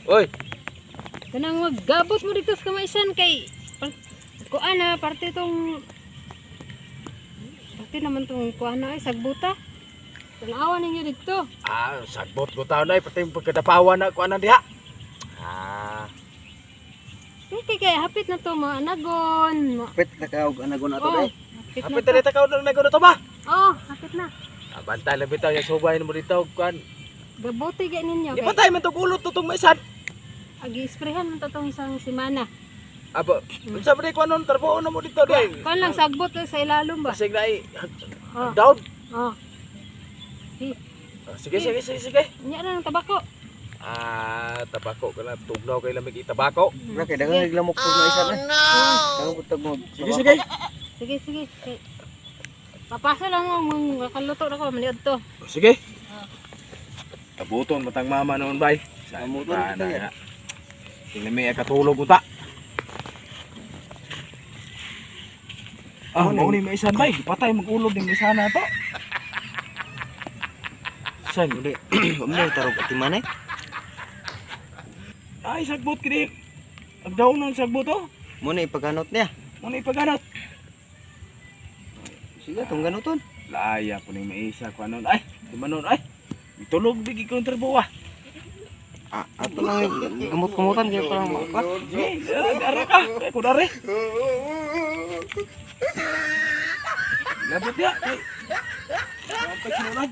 Oy, Kanang maggabot mo dito sa kamaisan kay kuan na parte naman tong kuan na ay sagbuta. Tanawa ninyo dito. sagbot ko taon ay pati yung pagkadapawan na kuan na diha. Kay hapit na to mga anagon. Pit nakaog anagon ato Oh, day. hapit Hapit na dito ka nang naguno to ba? Oh, hapit na. Bantay lang bitaw yung subay mo dito kuan. Gabuti gay ninyo Di kay pa tayo man to kulot to tong maisan. agi-sprayhan man to tong isang semana. Aba, unsa ba di kuan non trabaho na mo dito di? Kuan lang sagbot sa ilalom ba? Basig na ay Oh. down. Oh. Sige, sige, sige, sige. Nya na ng tabako. Tabako ka na tugnaw kay lamig itabako. Bra kay dagang naglamok pud na isa na. Dagang butag mo. Sige, sige. Sige, sige. Okay. Papasa lang mo makaluto na ko maniud to. Sige. Tabuton matang mama noon bay. Tabuton kita yan. Tingnan may katulog uta. Mau ni maisan bay, patay magulog ning isa na to. San Uli. Mo tarog ati manay. ay sagbot kini. Agdaw non sagbot to. Mo na ipaganot niya. Mo ni paganat. Sige tong ganuton. Laya ko ning maisa ko anon ay. Di manon ay. Itulog bigi ko trabaho. Ato lang gamot-gamutan kay parang maka. Sige, ara ka. Kay ko dare. Labot ya. Sampai sinunod.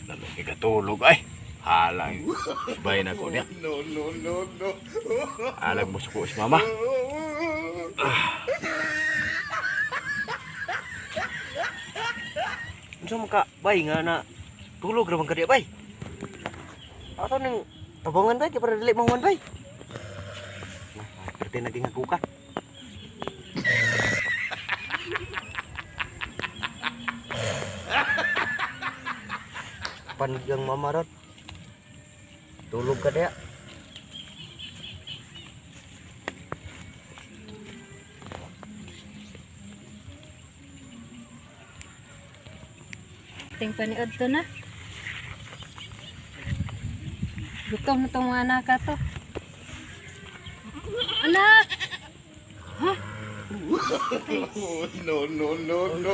Lamig ikatulog ay. Halang subay na ko niya. No. Halang mo suko si mama. Unsa man ka bay nga na tulog ra man ka di bay. Ato ning tabangan bay kay para dili manguan bay. Perte na ding ako ka. Panjang mamarot. Tulog ka dia. Ting paniud to na. Gutom na tong mga anak ka to. Anak! Ha? No.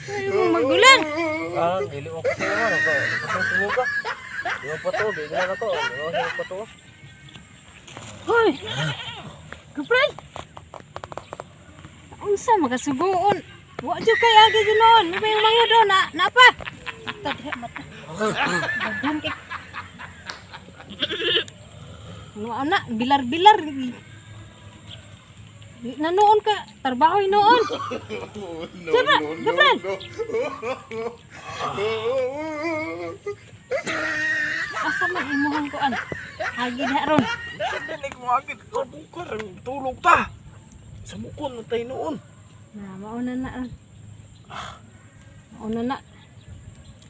Ay, mo magulan. Dili mo ko sa ano ko. Tulog ka. Di mo pa to, di na to. Di mo pa to. Hoy! Kapray! Unsa magasugoon? Wa jud kay agi ginon. Ano ba yung mga do na napa? Mata diha mata. Daghan kay. Ano anak, bilar-bilar. Nanoon ka, trabaho noon. Diba? Gabran! Asa man imuhang ko ano? Agi na ron. Dili ko agad kabukar ang tulog ta. Sa mukon na tayo noon. Mauna na. Mauna na.